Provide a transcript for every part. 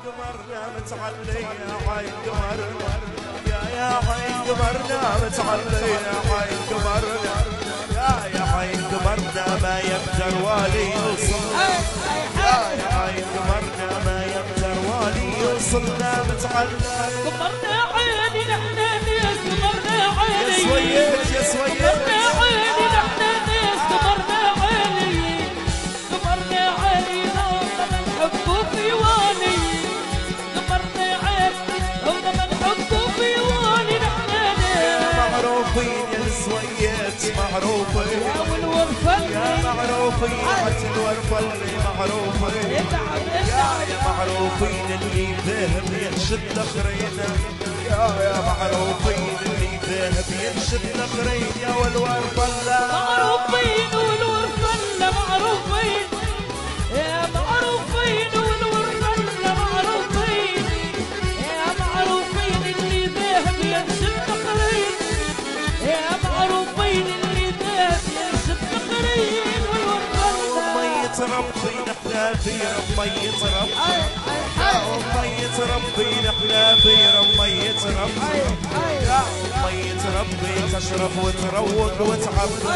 قمرنا متعلي يا عين قمرنا يا عين قمرنا متعلي يا عين قمرنا يا عين قمرنا ما يقدر والي يوصلنا يا عين قمرنا ما يقدر والي يوصلنا متعلي قمرنا عيني نحن ناس قمرنا عيني يا سويت يا سويت قمرنا عيني نحن ناس قمرنا عيني قمرنا عيني والله من حبه في والي قمرنا عيني والله من حبه في والي نحن ناس معروفين يا سويت معروفين يا والورفل يا معروفين حتى الورفل معروفين يا معروفين اللي ذهب ينشد الاخرين يا معروفين اللي ذهب ينشد الاخرين يا والورفل معروفين والورفل معروفين يا معروفين والورفل معروفين يا معروفين اللي ذهب ينشد الاخرين يا معروفين اللي ذهب ينشد الاخرين والورفل مية ربي نحنا في مية ربي مية ربي نحنا في مية ربي يا مية ربي تشرب وتروق وتعبي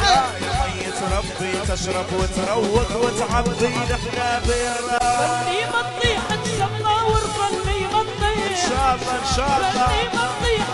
يا مية ربي تشرب وتروق وتعبي نحنا في فني مطيح الشملة ورفلي مطيح ان شاء الله ان شاء الله فني مطيح